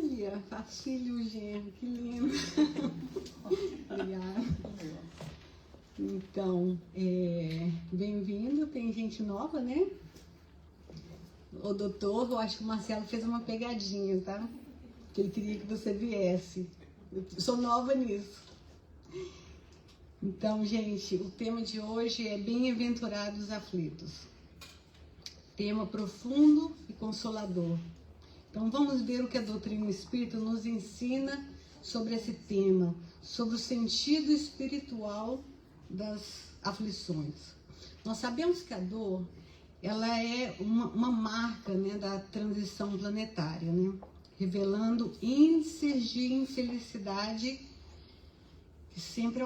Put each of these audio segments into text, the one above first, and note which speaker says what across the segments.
Speaker 1: Olha, facinho, gente, que lindo. Obrigada. Então, bem-vindo, tem gente nova, né? O doutor, eu acho que o Marcelo fez uma pegadinha, tá? Que ele queria que você viesse. Eu sou nova nisso. Então, gente, o tema de hoje é Bem-aventurados aflitos. Tema profundo e consolador. Então, vamos ver o que a doutrina espírita nos ensina sobre esse tema, sobre o sentido espiritual das aflições. Nós sabemos que a dor, ela é uma marca, né, da transição planetária, né, revelando índices de infelicidade que sempre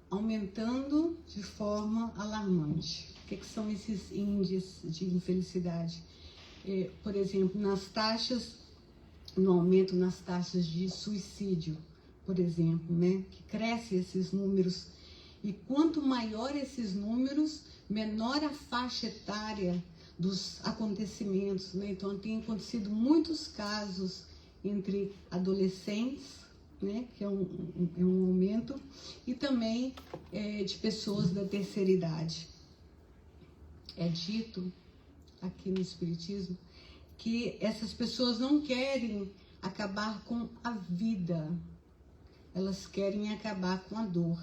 Speaker 1: aumentando de forma alarmante. O que são esses índices de infelicidade? Por exemplo, no aumento nas taxas de suicídio, por exemplo, né, que crescem esses números. E quanto maior esses números, menor a faixa etária dos acontecimentos, né? Então, tem acontecido muitos casos entre adolescentes, né, que é um aumento, e também de pessoas da terceira idade. É dito aqui no Espiritismo que essas pessoas não querem acabar com a vida, elas querem acabar com a dor.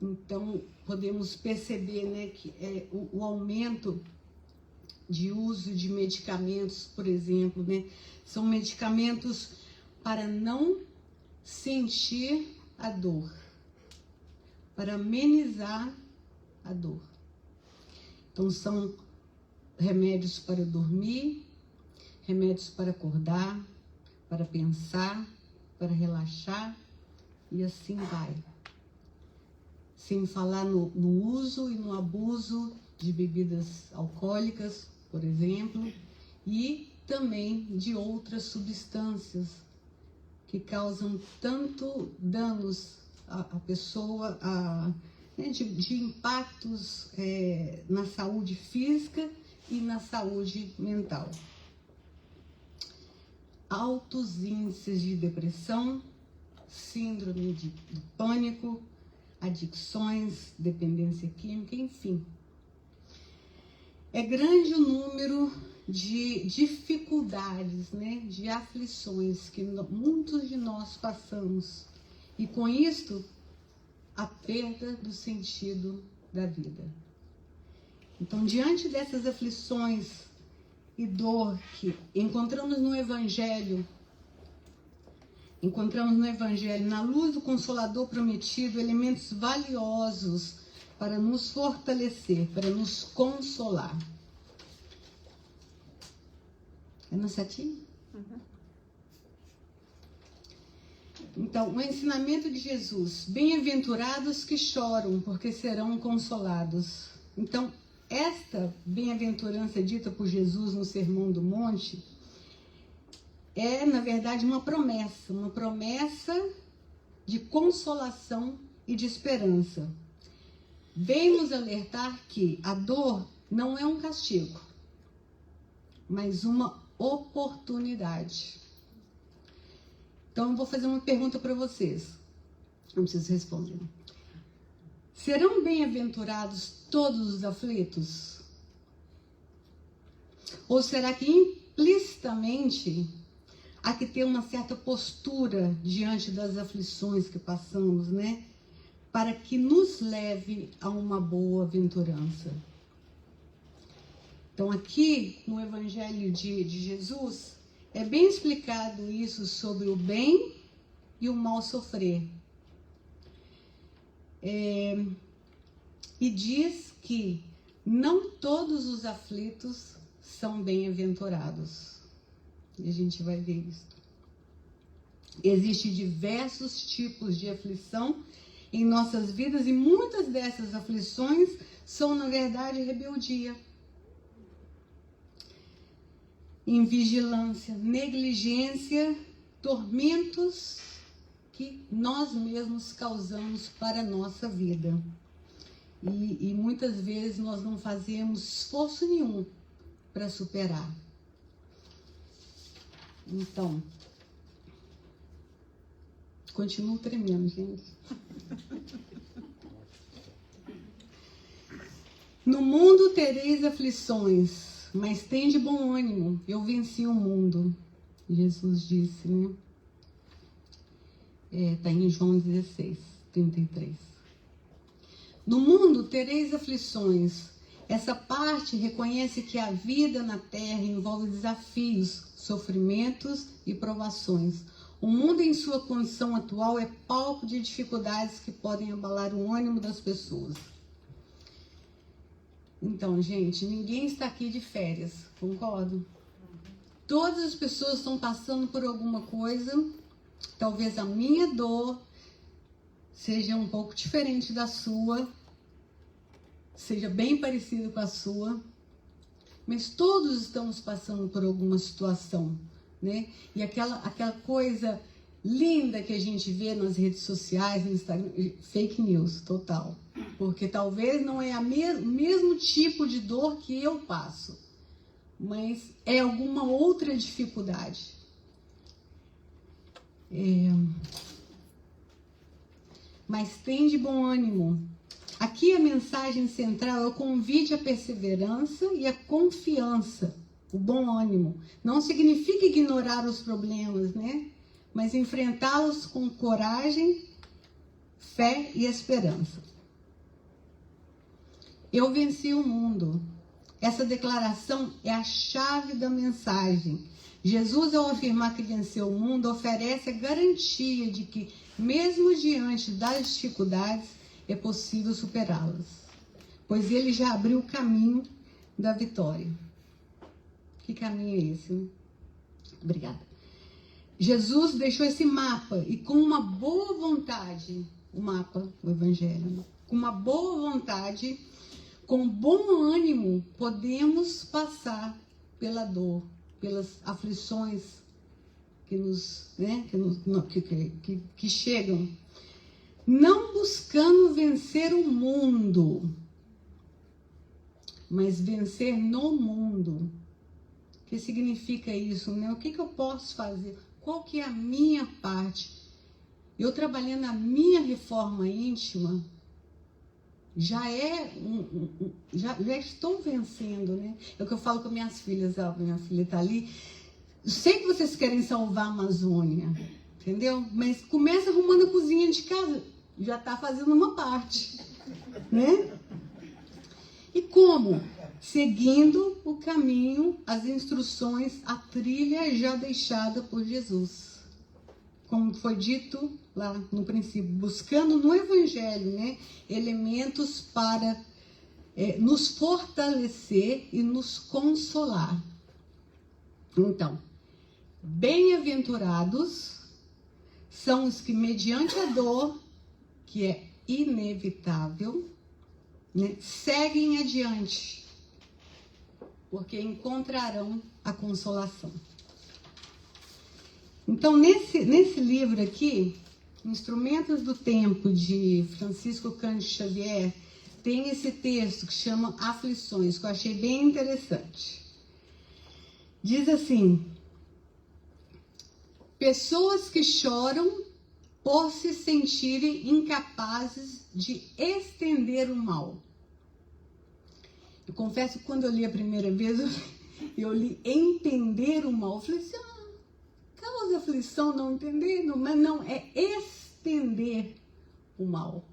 Speaker 1: Então, podemos perceber, né, que o aumento de uso de medicamentos, por exemplo, né, são medicamentos para não sentir a dor, para amenizar a dor. Então, são remédios para dormir, remédios para acordar, para pensar, para relaxar, e assim vai. Sem falar no uso e no abuso de bebidas alcoólicas, por exemplo, e também de outras substâncias que causam tanto danos à pessoa, né, de impactos na saúde física e na saúde mental. Altos índices de depressão, síndrome do pânico, adicções, dependência química, enfim. É grande o número de dificuldades, né, de aflições que muitos de nós passamos. E com isto, a perda do sentido da vida. Então, diante dessas aflições e dor que encontramos no Evangelho, na luz do Consolador prometido, elementos valiosos para nos fortalecer, para nos consolar. É no setinho? Uhum. Então, o ensinamento de Jesus: bem-aventurados que choram, porque serão consolados. Então, esta bem-aventurança dita por Jesus no Sermão do Monte é, na verdade, uma promessa de consolação e de esperança. Vem nos alertar que a dor não é um castigo, mas uma oportunidade. Então, eu vou fazer uma pergunta para vocês. Não preciso responder. Serão bem-aventurados todos os aflitos? Ou será que implicitamente há que ter uma certa postura diante das aflições que passamos, né? Para que nos leve a uma boa aventurança. Então, aqui no Evangelho de Jesus, é bem explicado isso sobre o bem e o mal sofrer. E diz que não todos os aflitos são bem-aventurados. E a gente vai ver isso. Existem diversos tipos de aflição em nossas vidas e muitas dessas aflições são, na verdade, rebeldia, invigilância, negligência, tormentos que nós mesmos causamos para a nossa vida. E muitas vezes nós não fazemos esforço nenhum para superar. Então, continuo tremendo, gente. No mundo tereis aflições, mas tende bom ânimo, eu venci o mundo. Jesus disse, né? Está em João 16, 33. No mundo tereis aflições. Essa parte reconhece que a vida na Terra envolve desafios, sofrimentos e provações. O mundo em sua condição atual é palco de dificuldades que podem abalar o ânimo das pessoas. Então, gente, ninguém está aqui de férias, concordo? Todas as pessoas estão passando por alguma coisa. Talvez a minha dor seja um pouco diferente da sua, seja bem parecida com a sua, mas todos estamos passando por alguma situação, né? E aquela coisa linda que a gente vê nas redes sociais, no Instagram, fake news total, porque talvez não é o mesmo tipo de dor que eu passo, mas é alguma outra dificuldade. Mas tem de bom ânimo. Aqui a mensagem central é o convite à perseverança e à confiança, o bom ânimo. Não significa ignorar os problemas, né? Mas enfrentá-los com coragem, fé e esperança. Eu venci o mundo. Essa declaração é a chave da mensagem. Jesus, ao afirmar que venceu o mundo, oferece a garantia de que, mesmo diante das dificuldades, é possível superá-las, pois ele já abriu o caminho da vitória. Que caminho é esse, né? Obrigada. Jesus deixou esse mapa e com uma boa vontade, o mapa, o evangelho, com uma boa vontade, com bom ânimo, podemos passar pela dor, pelas aflições que nos, né, que chegam, não buscando vencer o mundo, mas vencer no mundo. O que significa isso, né? O que eu posso fazer? Qual que é a minha parte? Eu trabalhando a minha reforma íntima, já estou vencendo, né? É o que eu falo com minhas filhas, a minha filha está ali. Eu sei que vocês querem salvar a Amazônia, entendeu? Mas começa arrumando a cozinha de casa, já está fazendo uma parte, né? E como? Seguindo o caminho, as instruções, a trilha já deixada por Jesus. Como foi dito lá no princípio, buscando no Evangelho, né, elementos para nos fortalecer e nos consolar. Então, bem-aventurados são os que, mediante a dor, que é inevitável, né, seguem adiante, porque encontrarão a consolação. Então, nesse livro aqui, Instrumentos do Tempo, de Francisco Cândido Xavier, tem esse texto que chama Aflições, que eu achei bem interessante. Diz assim: pessoas que choram por se sentirem incapazes de estender o mal. Eu confesso que quando eu li a primeira vez, eu li entender o mal. Eu falei assim, causa aflição, não entender, mas não, é estender o mal.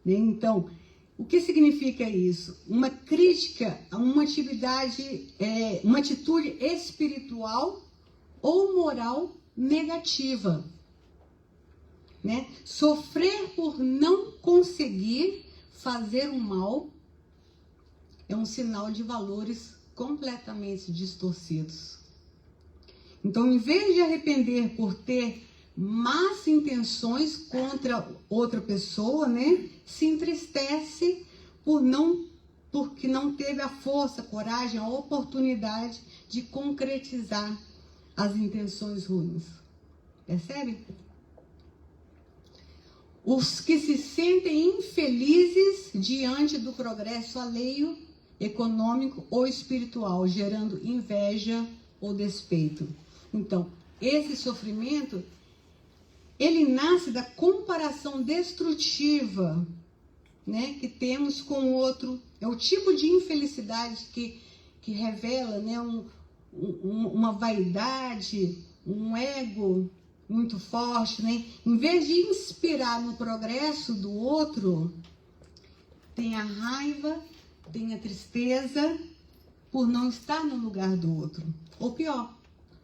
Speaker 1: Então, o que significa isso? Uma crítica a uma atividade, uma atitude espiritual ou moral negativa. Né? Sofrer por não conseguir fazer o mal é um sinal de valores completamente distorcidos. Então, em vez de arrepender por ter más intenções contra outra pessoa, né, se entristece porque não teve a força, a coragem, a oportunidade de concretizar as intenções ruins. Percebe? Os que se sentem infelizes diante do progresso alheio, econômico ou espiritual, gerando inveja ou despeito. Então, esse sofrimento, ele nasce da comparação destrutiva, né, que temos com o outro. É o tipo de infelicidade que revela, né, uma vaidade, um ego muito forte, né? Em vez de inspirar no progresso do outro, tem a raiva, tem a tristeza por não estar no lugar do outro. Ou pior,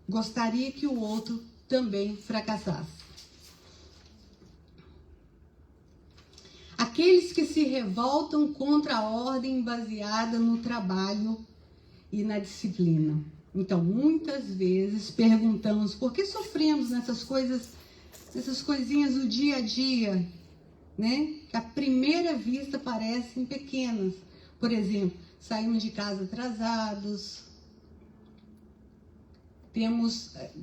Speaker 1: gostaria que o outro também fracassasse. Aqueles que se revoltam contra a ordem baseada no trabalho e na disciplina. Então, muitas vezes perguntamos por que sofremos nessas coisinhas do dia a dia, né? Que à primeira vista parecem pequenas. Por exemplo, saímos de casa atrasados,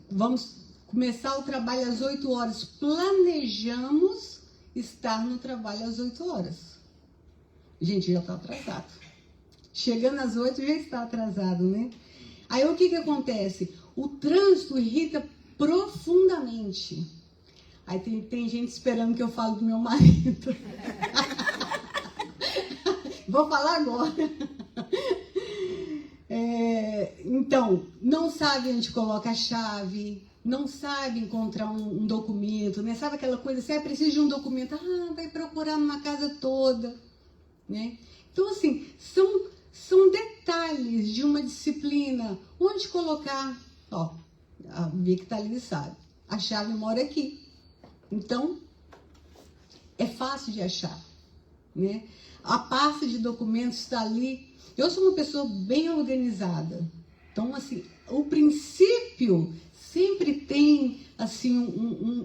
Speaker 1: vamos começar o trabalho às 8 horas, planejamos estar no trabalho às 8 horas. Gente, já está atrasado. Chegando às 8 já está atrasado, né? Aí o que acontece? O trânsito irrita profundamente. Aí tem gente esperando que eu fale do meu marido. Vou falar agora. Então, não sabe onde coloca a chave, não sabe encontrar um documento, né? Sabe aquela coisa, se é preciso de um documento, vai procurar numa casa toda, né? Então, assim, são detalhes de uma disciplina. Onde colocar? Ó, a Vicky tá ali, sabe. A chave mora aqui. Então, é fácil de achar, né? A pasta de documentos está ali. Eu sou uma pessoa bem organizada. Então, assim, o princípio sempre tem, assim,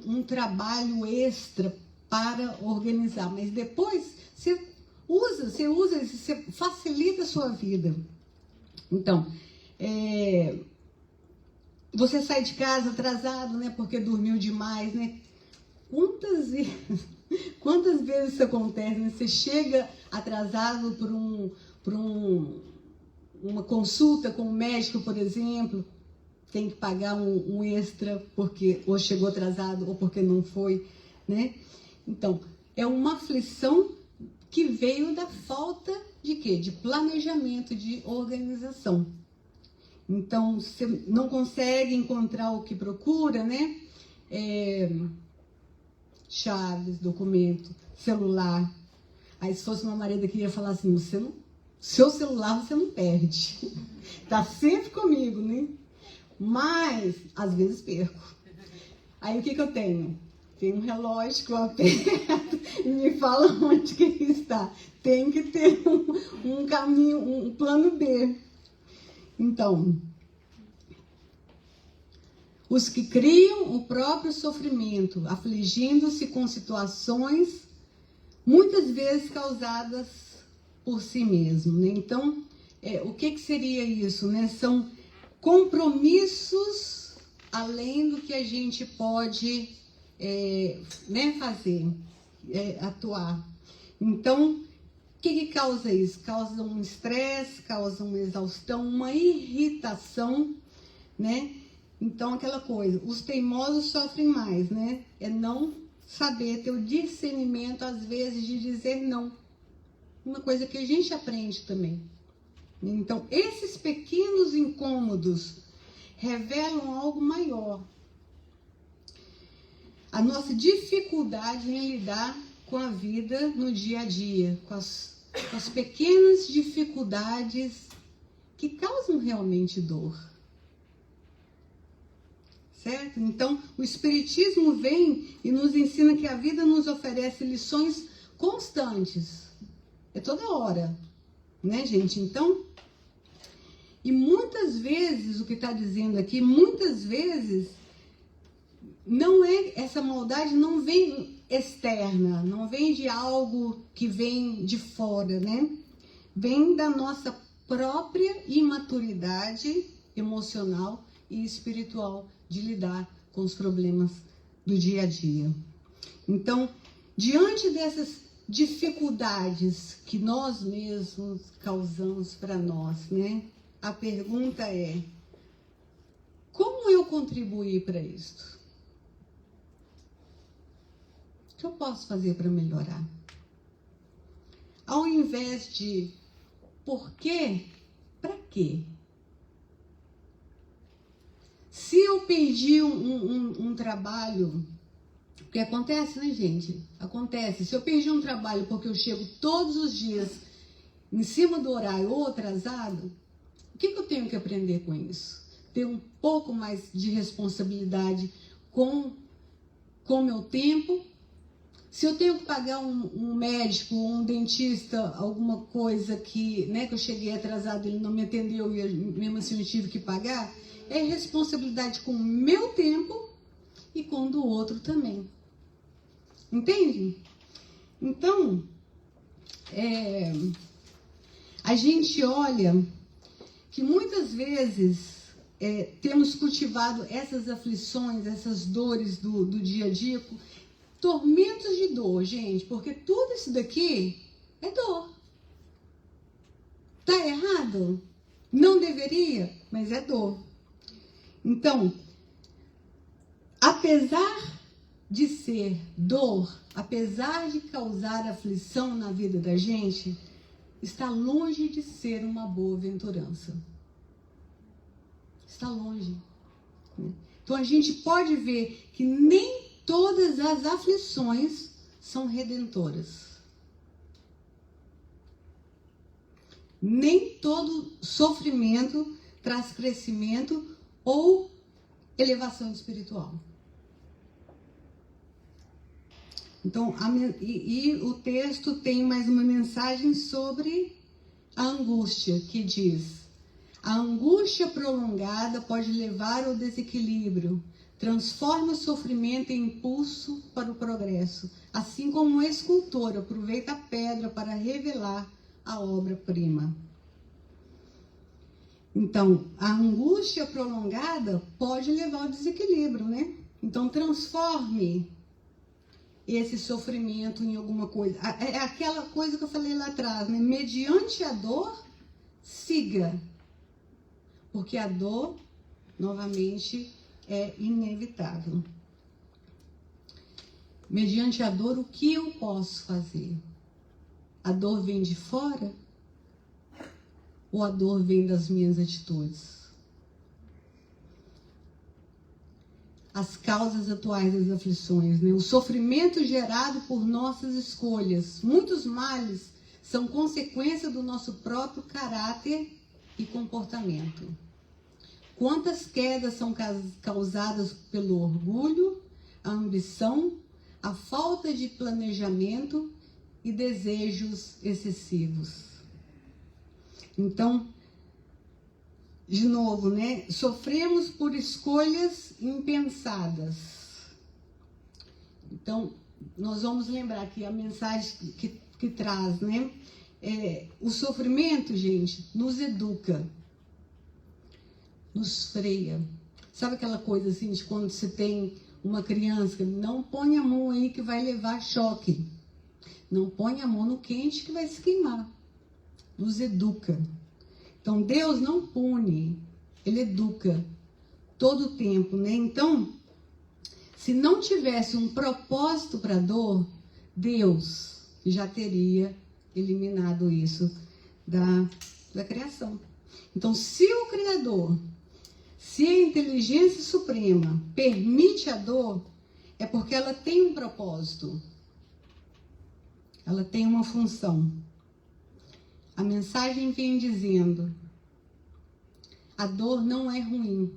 Speaker 1: um trabalho extra para organizar. Mas depois, você facilita a sua vida. Então, você sai de casa atrasado, né? Porque dormiu demais, né? Quantas vezes isso acontece, né? Você chega atrasado por uma consulta com o médico, por exemplo, tem que pagar um extra porque ou chegou atrasado ou porque não foi, né? Então, é uma aflição que veio da falta de quê? De planejamento, de organização. Então, você não consegue encontrar o que procura, né? Chaves, documento, celular. Aí, se fosse meu marido que ia falar assim, seu celular você não perde. Tá sempre comigo, né? Mas, às vezes perco. Aí, o que eu tenho? Tem um relógio que eu aperto e me fala onde que está. Tem que ter um caminho, um plano B. Então, os que criam o próprio sofrimento, afligindo-se com situações muitas vezes causadas por si mesmo, né? Então, o que seria isso, né? São compromissos além do que a gente pode fazer, atuar. Então, o que causa isso? Causa um estresse, causa uma exaustão, uma irritação, né? Então, aquela coisa, os teimosos sofrem mais, né? É não saber ter o discernimento, às vezes, de dizer não. Uma coisa que a gente aprende também. Então, esses pequenos incômodos revelam algo maior. A nossa dificuldade em lidar com a vida no dia a dia, com as pequenas dificuldades que causam realmente dor. Certo? Então, o Espiritismo vem e nos ensina que a vida nos oferece lições constantes. É toda hora, né, gente? Então, e muitas vezes, o que está dizendo aqui, muitas vezes, essa maldade não vem externa, não vem de algo que vem de fora, né? Vem da nossa própria imaturidade emocional e espiritual de lidar com os problemas do dia a dia. Então, diante dessas dificuldades que nós mesmos causamos para nós, né? A pergunta é: como eu contribuir para isso? O que eu posso fazer para melhorar? Ao invés de por quê, para quê? Se eu perdi um trabalho, porque acontece, né, gente? Acontece. Se eu perdi um trabalho porque eu chego todos os dias em cima do horário ou atrasado, o que eu tenho que aprender com isso? Ter um pouco mais de responsabilidade com o meu tempo. Se eu tenho que pagar um médico, um dentista, alguma coisa que, né, que eu cheguei atrasado, ele não me atendeu e mesmo assim eu tive que pagar, é responsabilidade com o meu tempo e com o do outro também. Entende? Então, a gente olha que muitas vezes temos cultivado essas aflições, essas dores do dia a dia, tormentos de dor, gente, porque tudo isso daqui é dor. Tá errado? Não deveria, mas é dor. Então, apesar de ser dor, apesar de causar aflição na vida da gente, está longe de ser uma boa-aventurança. Está longe. Então, a gente pode ver que nem todas as aflições são redentoras. Nem todo sofrimento traz crescimento ou elevação espiritual. Então, o texto tem mais uma mensagem sobre a angústia, que diz: a angústia prolongada pode levar ao desequilíbrio, transforma o sofrimento em impulso para o progresso, assim como um escultor aproveita a pedra para revelar a obra-prima. Então, a angústia prolongada pode levar ao desequilíbrio, né? Então, transforme esse sofrimento em alguma coisa. É aquela coisa que eu falei lá atrás, né? Mediante a dor, siga. Porque a dor, novamente, é inevitável. Mediante a dor, o que eu posso fazer? A dor vem de fora? Ou a dor vem das minhas atitudes? As causas atuais das aflições, né? O sofrimento gerado por nossas escolhas. Muitos males são consequência do nosso próprio caráter e comportamento. Quantas quedas são causadas pelo orgulho, a ambição, a falta de planejamento e desejos excessivos. Então, de novo, né? Sofremos por escolhas impensadas. Então, nós vamos lembrar que a mensagem que traz, né? O sofrimento, gente, nos educa, nos freia. Sabe aquela coisa assim, de quando você tem uma criança, não põe a mão aí que vai levar choque. Não põe a mão no quente que vai se queimar. Nos educa. Então, Deus não pune, Ele educa todo o tempo, né? Então, se não tivesse um propósito para a dor, Deus já teria eliminado isso da criação. Então, se o Criador, se a inteligência suprema permite a dor, é porque ela tem um propósito. Ela tem uma função. A mensagem vem dizendo: a dor não é ruim.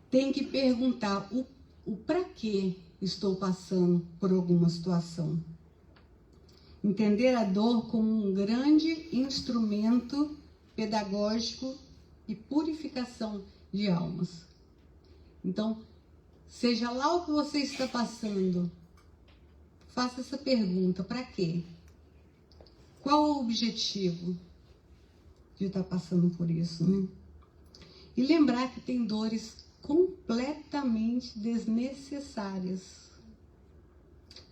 Speaker 1: Tem que perguntar o para que estou passando por alguma situação. Entender a dor como um grande instrumento pedagógico e purificação de almas. Então, seja lá o que você está passando, faça essa pergunta: para quê? Qual o objetivo de estar passando por isso, né? E lembrar que tem dores completamente desnecessárias.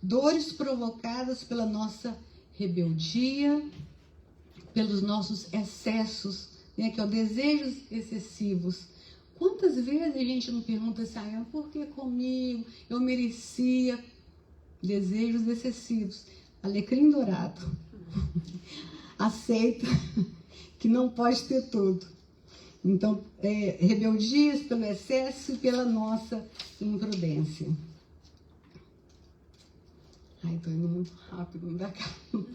Speaker 1: Dores provocadas pela nossa rebeldia, pelos nossos excessos né, que é o desejos excessivos. Quantas vezes a gente não pergunta assim, por que comigo? Eu merecia. Desejos excessivos. Alecrim dourado. Aceita que não pode ter tudo. Então, rebeldias pelo excesso e pela nossa imprudência. Ai, tô indo muito rápido, não dá calma.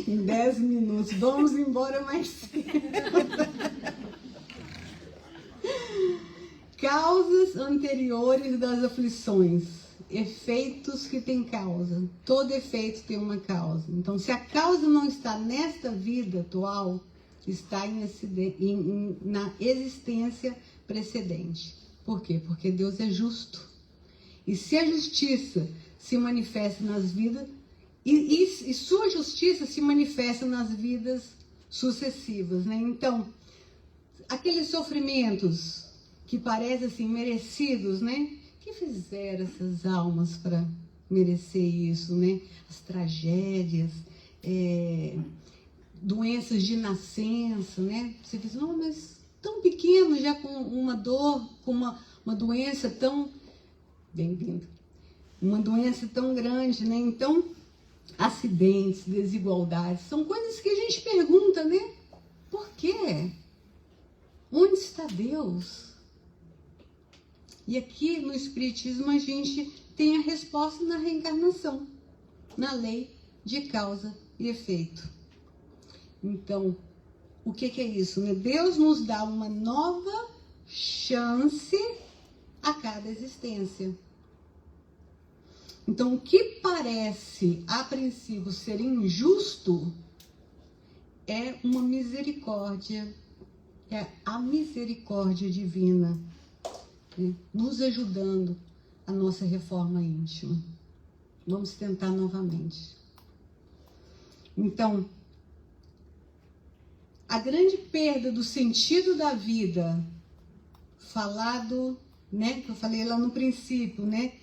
Speaker 1: Em 10 minutos. Vamos embora mais cedo. Causas anteriores das aflições. Efeitos que têm causa. Todo efeito tem uma causa. Então, se a causa não está nesta vida atual, está na existência precedente. Por quê? Porque Deus é justo. E se a justiça se manifesta nas vidas, e sua justiça se manifesta nas vidas sucessivas, né? Então, aqueles sofrimentos que parecem assim merecidos, né? Que fizeram essas almas para merecer isso, né? As tragédias, doenças de nascença, né? Você diz, não, mas tão pequeno, já com uma dor, com uma doença tão... Bem-vindo. Uma doença tão grande, né? Então, acidentes, desigualdades, são coisas que a gente pergunta, né? Por quê? Onde está Deus? E aqui no Espiritismo a gente tem a resposta na reencarnação, na lei de causa e efeito. Então, o que é isso, né? Deus nos dá uma nova chance a cada existência. Então, o que parece, a princípio, ser injusto é uma misericórdia, é a misericórdia divina, né, nos ajudando a nossa reforma íntima. Vamos tentar novamente. Então, a grande perda do sentido da vida, falado, né, que eu falei lá no princípio, né,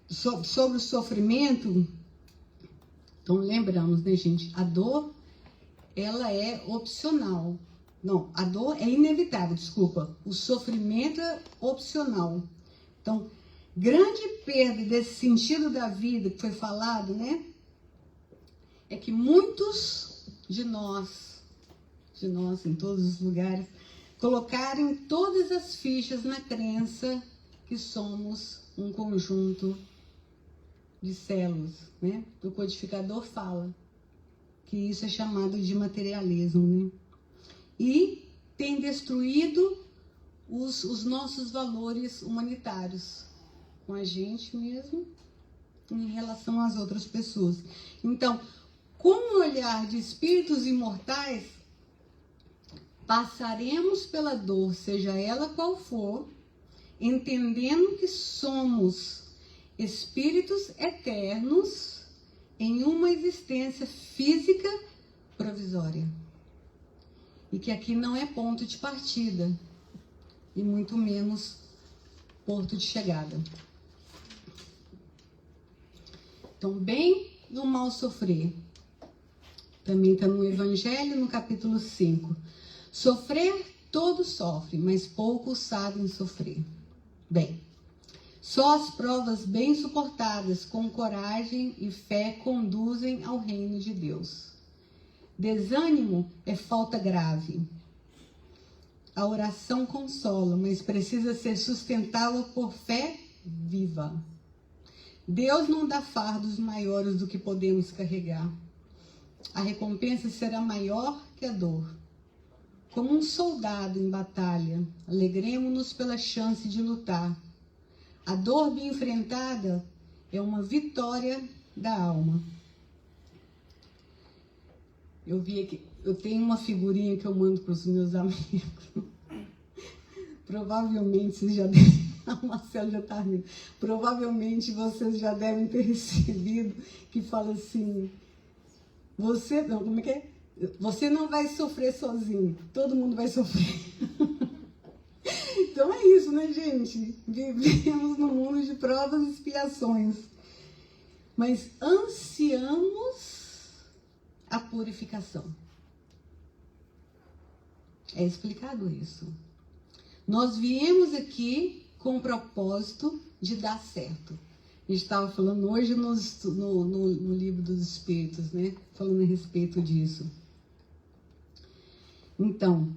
Speaker 1: sobre o sofrimento. Então, lembramos, né, gente, a dor, ela é opcional. Não, a dor é inevitável, desculpa. O sofrimento é opcional. Então, grande perda desse sentido da vida que foi falado, né, é que muitos de nós em todos os lugares, colocaram todas as fichas na crença que somos um conjunto de células, né? O codificador fala que isso é chamado de materialismo, né? E tem destruído os nossos valores humanitários com a gente mesmo em relação às outras pessoas. Então, com o olhar de espíritos imortais, passaremos pela dor, seja ela qual for, entendendo que somos espíritos eternos em uma existência física provisória. E que aqui não é ponto de partida, e muito menos porto de chegada. Então, bem e o mal sofrer. Também está no Evangelho, no capítulo 5. Sofrer, todos sofrem, mas poucos sabem sofrer. Bem, só as provas bem suportadas, com coragem e fé, conduzem ao reino de Deus. Desânimo é falta grave. A oração consola, mas precisa ser sustentada por fé viva. Deus não dá fardos maiores do que podemos carregar. A recompensa será maior que a dor. Como um soldado em batalha, alegremo-nos pela chance de lutar. A dor bem enfrentada é uma vitória da alma. Eu vi aqui, eu tenho uma figurinha que eu mando para os meus amigos. Provavelmente vocês já devem... O Marcelo já está rindo. Provavelmente vocês já devem ter recebido, que fala assim... Você não vai sofrer sozinho. Todo mundo vai sofrer. Então é isso, né, gente? Vivemos num mundo de provas e expiações. Mas ansiamos a purificação. É explicado isso. Nós viemos aqui com o propósito de dar certo. A gente estava falando hoje no livro dos Espíritos, né? Falando a respeito disso. Então,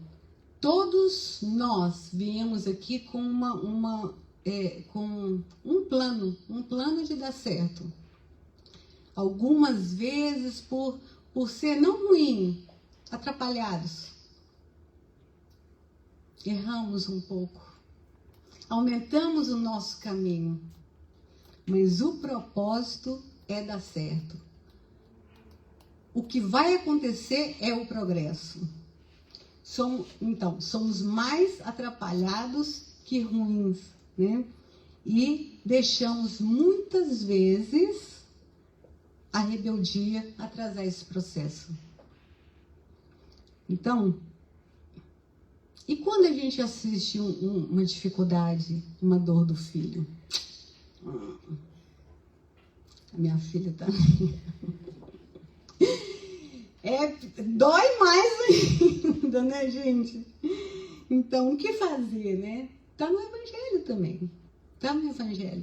Speaker 1: todos nós viemos aqui com com um plano de dar certo. Algumas vezes por ser não ruim, atrapalhados. Erramos um pouco. Aumentamos o nosso caminho. Mas o propósito é dar certo. O que vai acontecer é o progresso. Então, somos mais atrapalhados que ruins, né? E deixamos muitas vezes a rebeldia atrasar esse processo. Então, e quando a gente assiste uma dificuldade, uma dor do filho? A minha filha também. Dói mais ainda, né, gente? Então, o que fazer, né? Tá no Evangelho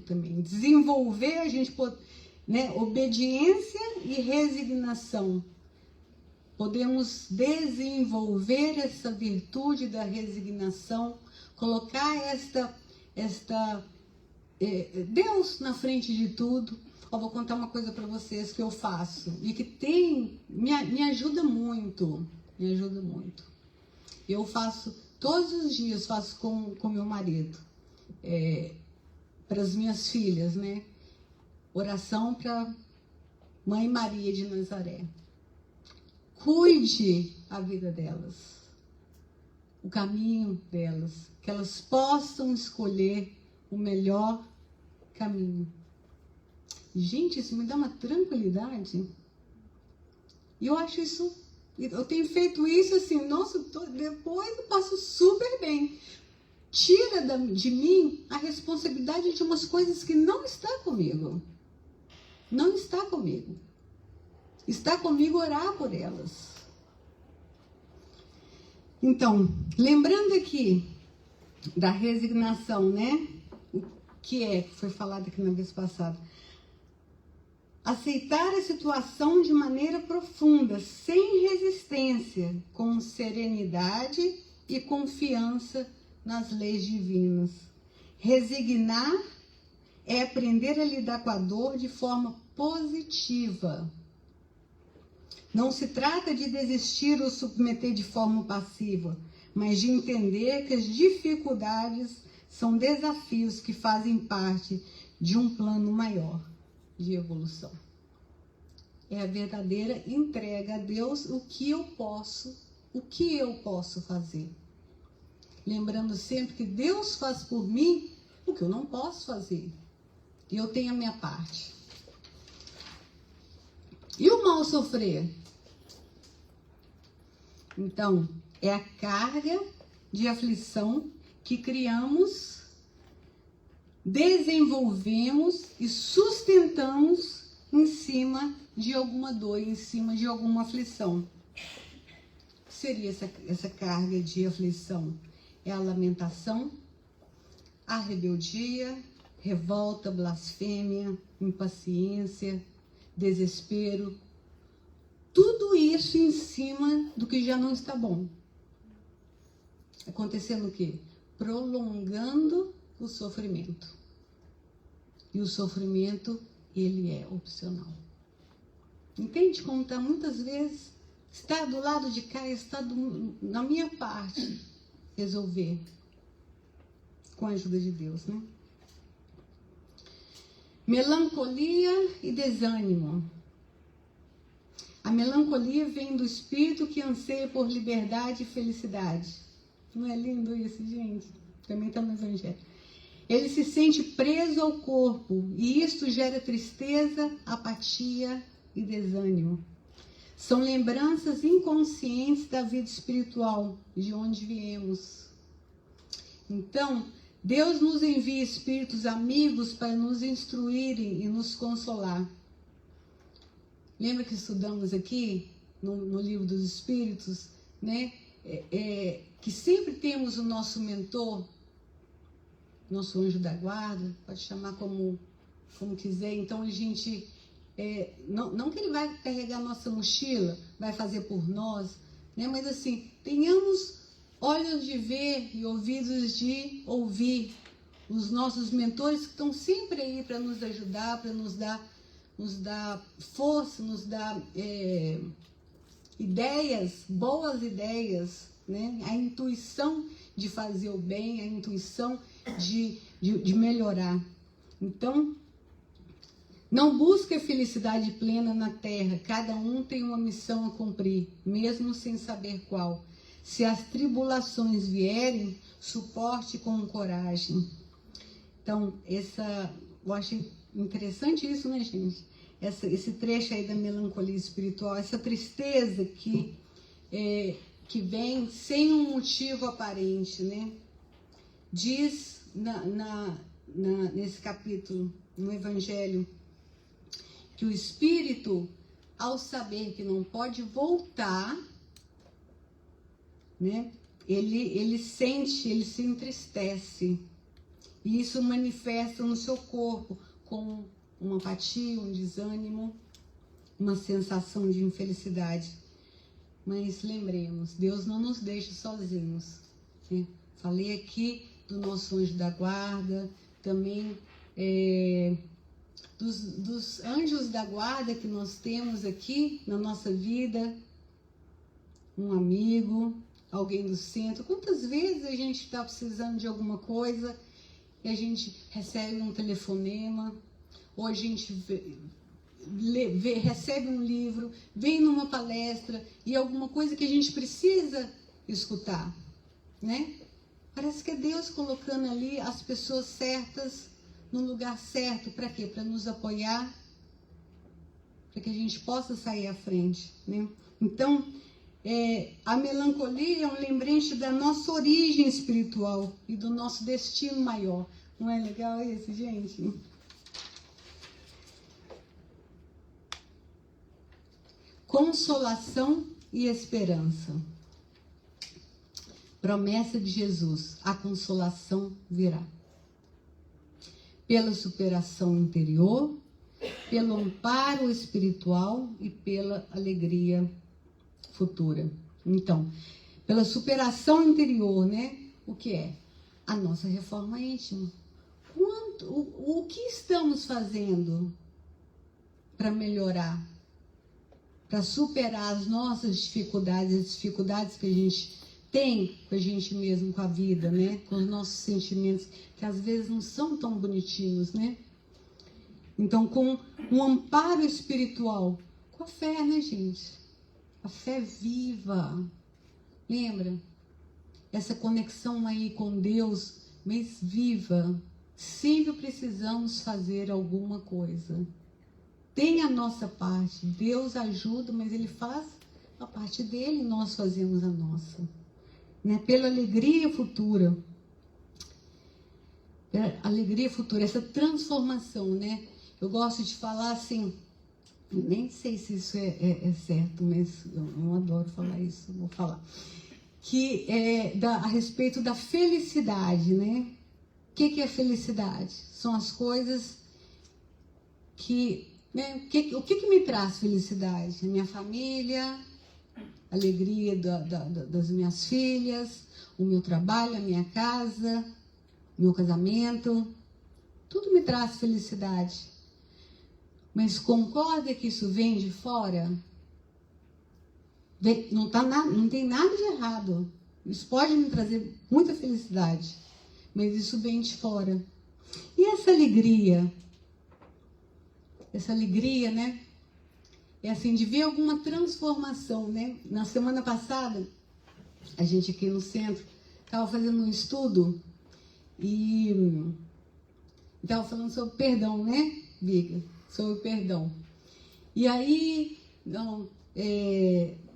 Speaker 1: também. Desenvolver a gente, né, obediência e resignação. Podemos desenvolver essa virtude da resignação, colocar Deus na frente de tudo. Vou contar uma coisa para vocês que eu faço e que me ajuda muito. Eu faço todos os dias, faço com meu marido, para as minhas filhas, né? Oração para Mãe Maria de Nazaré. Cuide a vida delas, o caminho delas, que elas possam escolher o melhor caminho. Gente, isso me dá uma tranquilidade. E eu acho isso, eu tenho feito isso assim, nossa, depois eu passo super bem. Tira de mim a responsabilidade de umas coisas que não está comigo. Não está comigo. Está comigo orar por elas. Então, lembrando aqui da resignação, né? Que foi falado aqui na vez passada. Aceitar a situação de maneira profunda, sem resistência, com serenidade e confiança nas leis divinas. Resignar é aprender a lidar com a dor de forma positiva. Não se trata de desistir ou submeter de forma passiva, mas de entender que as dificuldades são desafios que fazem parte de um plano maior de evolução. É a verdadeira entrega a Deus o que eu posso fazer. Lembrando sempre que Deus faz por mim o que eu não posso fazer. E eu tenho a minha parte. E o mal sofrer? Então, é a carga de aflição que criamos, desenvolvemos e sustentamos em cima de alguma dor, em cima de alguma aflição. O que seria essa carga de aflição? É a lamentação, a rebeldia, revolta, blasfêmia, impaciência, desespero. Tudo isso em cima do que já não está bom. Acontecendo o quê? Prolongando o sofrimento. E o sofrimento, ele é opcional. Entende como está muitas vezes? Está do lado de cá, está na minha parte. Resolver. Com a ajuda de Deus, né? Melancolia e desânimo. A melancolia vem do espírito que anseia por liberdade e felicidade. Não é lindo isso, gente? Também está no Evangelho. Ele se sente preso ao corpo e isto gera tristeza, apatia e desânimo. São lembranças inconscientes da vida espiritual, de onde viemos. Então, Deus nos envia espíritos amigos para nos instruírem e nos consolar. Lembra que estudamos aqui no livro dos Espíritos, né? que sempre temos o nosso mentor, nosso anjo da guarda, pode chamar como quiser. Então a gente, não que ele vai carregar nossa mochila, vai fazer por nós, né? Mas assim, tenhamos olhos de ver e ouvidos de ouvir os nossos mentores que estão sempre aí para nos ajudar, para nos dar força, nos dar ideias, boas ideias, né? A intuição de fazer o bem, a intuição de melhorar. Então, não busque a felicidade plena na terra. Cada um tem uma missão a cumprir, mesmo sem saber qual. Se as tribulações vierem, suporte com coragem. Então, eu acho interessante isso, né, gente? Esse trecho aí da melancolia espiritual, essa tristeza que vem sem um motivo aparente, né? Diz nesse capítulo, no Evangelho, que o espírito, ao saber que não pode voltar, né? Ele sente, ele se entristece. E isso manifesta no seu corpo com uma apatia, um desânimo, uma sensação de infelicidade. Mas lembremos, Deus não nos deixa sozinhos, né? Falei aqui do nosso anjo da guarda, também dos anjos da guarda que nós temos aqui na nossa vida, um amigo, alguém do centro. Quantas vezes a gente está precisando de alguma coisa e a gente recebe um telefonema, ou a gente recebe um livro, vem numa palestra e alguma coisa que a gente precisa escutar, né? Parece que é Deus colocando ali as pessoas certas no lugar certo. Para quê? Para nos apoiar, para que a gente possa sair à frente, né? Então, a melancolia é um lembrete da nossa origem espiritual e do nosso destino maior. Não é legal isso, gente? Consolação e esperança. Promessa de Jesus, a consolação virá. Pela superação interior, pelo amparo espiritual e pela alegria futura. Então, pela superação interior, né? O que é? A nossa reforma íntima. O que estamos fazendo para melhorar? Para superar as nossas dificuldades, as dificuldades que a gente tem com a gente mesmo, com a vida, né? Com os nossos sentimentos, que às vezes não são tão bonitinhos, né? Então, com um amparo espiritual, com a fé, né, gente? A fé viva. Lembra? Essa conexão aí com Deus, mas viva. Sempre precisamos fazer alguma coisa. Tem a nossa parte. Deus ajuda, mas Ele faz a parte dele e nós fazemos a nossa. Né? Pela alegria futura. Alegria futura, essa transformação, né? Eu gosto de falar assim, nem sei se isso é certo, mas eu adoro falar isso, vou falar. Que a respeito da felicidade, né? O que é felicidade? São as coisas que... Né? O que me traz felicidade? A minha família, a alegria das minhas filhas, o meu trabalho, a minha casa, meu casamento. Tudo me traz felicidade. Mas concorda que isso vem de fora? Não tem nada de errado. Isso pode me trazer muita felicidade, mas isso vem de fora. E essa alegria? Essa alegria, né? É assim, de ver alguma transformação, né? Na semana passada, a gente aqui no centro estava fazendo um estudo e estava falando sobre perdão, né, Biga? Sobre o perdão. E aí, não,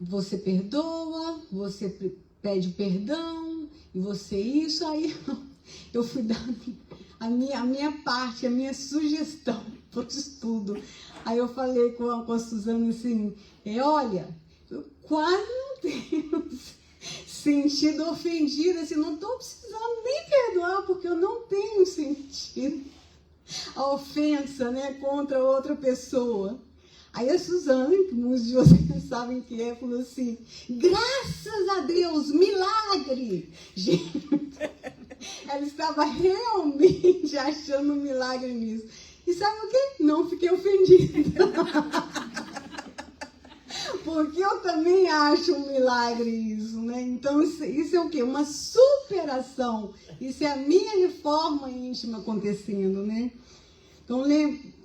Speaker 1: você perdoa, você pede perdão, e você isso, aí eu fui dar a minha parte, a minha sugestão para o estudo. Aí eu falei com a Suzana assim, olha, quase não temos sentido ofendida, assim, não estou precisando nem perdoar, porque eu não tenho sentido a ofensa, né, contra outra pessoa. Aí a Suzana, que muitos de vocês sabem que é, falou assim, graças a Deus, milagre! Gente, ela estava realmente achando um milagre nisso. E sabe o quê? Não fiquei ofendida. Porque eu também acho um milagre isso, né? Então, isso é o quê? Uma superação. Isso é a minha reforma íntima acontecendo, né? Então,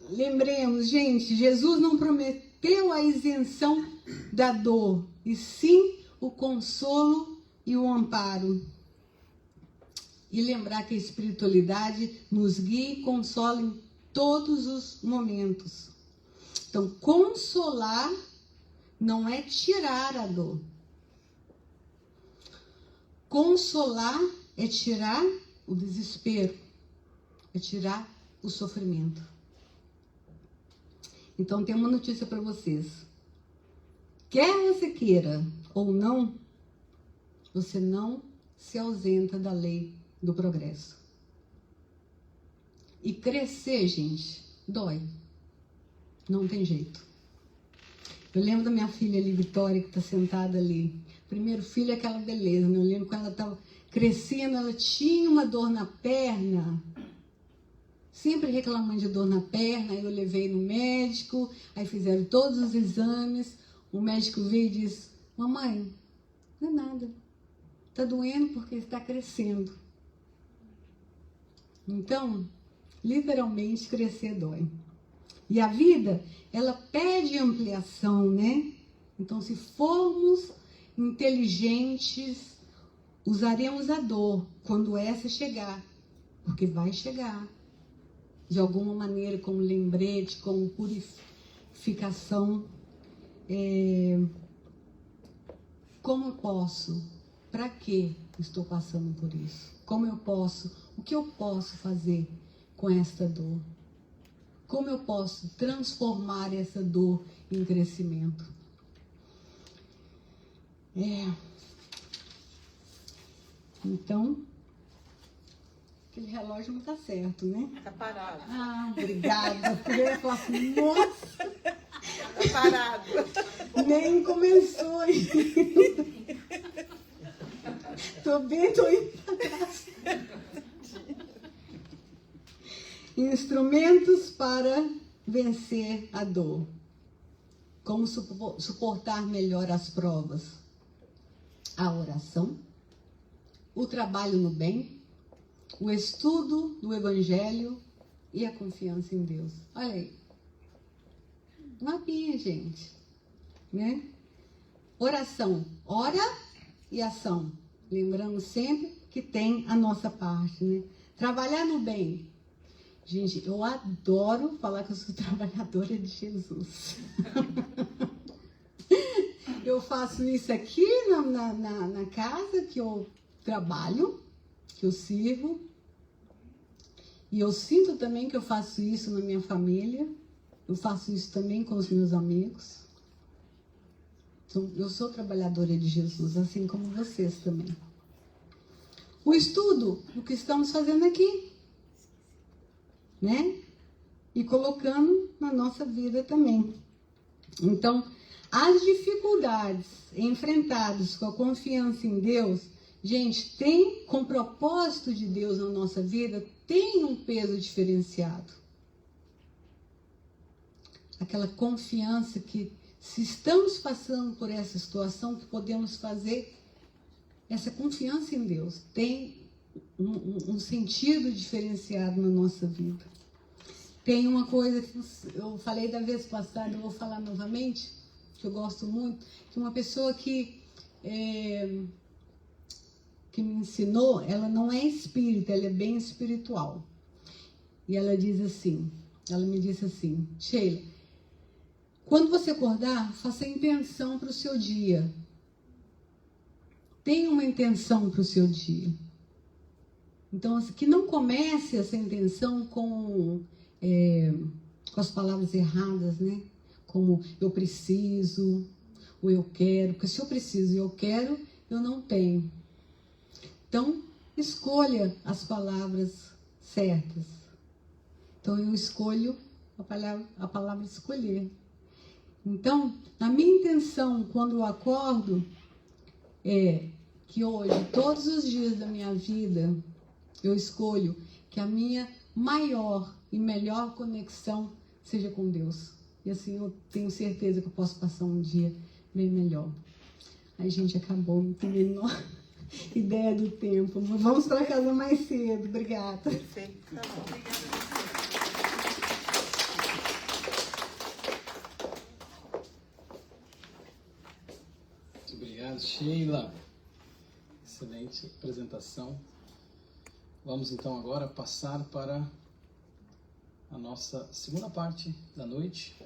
Speaker 1: lembremos, gente, Jesus não prometeu a isenção da dor, e sim o consolo e o amparo. E lembrar que a espiritualidade nos guia e consola em todos os momentos. Então, consolar não é tirar a dor. Consolar é tirar o desespero, é tirar o sofrimento. Então, tem uma notícia para vocês. Quer você queira ou não, você não se ausenta da lei do progresso. E crescer, gente, dói. Não tem jeito. Eu lembro da minha filha ali, Vitória, que está sentada ali. Primeiro filho é aquela beleza, né? Eu lembro quando ela estava crescendo, ela tinha uma dor na perna. Sempre reclamando de dor na perna. Aí eu levei no médico, aí fizeram todos os exames. O médico veio e disse, mamãe, não é nada. Está doendo porque está crescendo. Então, literalmente, crescer dói. E a vida, ela pede ampliação, né? Então, se formos inteligentes, usaremos a dor quando essa chegar. Porque vai chegar. De alguma maneira, como lembrete, como purificação. Como eu posso? Para que estou passando por isso? Como eu posso? O que eu posso fazer com esta dor? Como eu posso transformar essa dor em crescimento? Então, aquele relógio não está certo, né?
Speaker 2: Está parado.
Speaker 1: Ah, obrigada. Eu ia falar assim, nossa!
Speaker 2: Está parado.
Speaker 1: Nem começou ainda. Tô indo para trás. Instrumentos para vencer a dor. Como suportar melhor as provas? A oração, o trabalho no bem, o estudo do Evangelho e a confiança em Deus. Olha aí. Mapinha, gente. Né? Oração. Ora e ação. Lembrando sempre que tem a nossa parte, né? Trabalhar no bem. Gente, eu adoro falar que eu sou trabalhadora de Jesus. Eu faço isso aqui na casa que eu trabalho, que eu sirvo. E eu sinto também que eu faço isso na minha família. Eu faço isso também com os meus amigos. Então, eu sou trabalhadora de Jesus, assim como vocês também. O estudo, o que estamos fazendo aqui, né? E colocando na nossa vida também. Então, as dificuldades enfrentadas com a confiança em Deus, gente, com o propósito de Deus na nossa vida, tem um peso diferenciado. Aquela confiança que, se estamos passando por essa situação, que podemos fazer, essa confiança em Deus tem um sentido diferenciado na nossa vida. Tem uma coisa que eu falei da vez passada, eu vou falar novamente, que eu gosto muito, que uma pessoa que me ensinou, ela não é espírita, ela é bem espiritual. E ela diz assim, ela me disse assim, Sheila, quando você acordar, faça intenção para o seu dia. Tenha uma intenção para o seu dia. Então, que não comece essa intenção com as palavras erradas, né? Como eu preciso, ou eu quero. Porque se eu preciso e eu quero, eu não tenho. Então, escolha as palavras certas. Então, eu escolho a palavra escolher. Então, a minha intenção quando eu acordo é que hoje, todos os dias da minha vida, eu escolho que a minha maior e melhor conexão seja com Deus. E assim eu tenho certeza que eu posso passar um dia bem melhor. A gente acabou, não tem a menor ideia do tempo. Vamos para casa mais cedo. Obrigada.
Speaker 2: Perfeito. Tá bom. Obrigada.
Speaker 3: Muito obrigado, Sheila. Excelente apresentação. Vamos então agora passar para a nossa segunda parte da noite.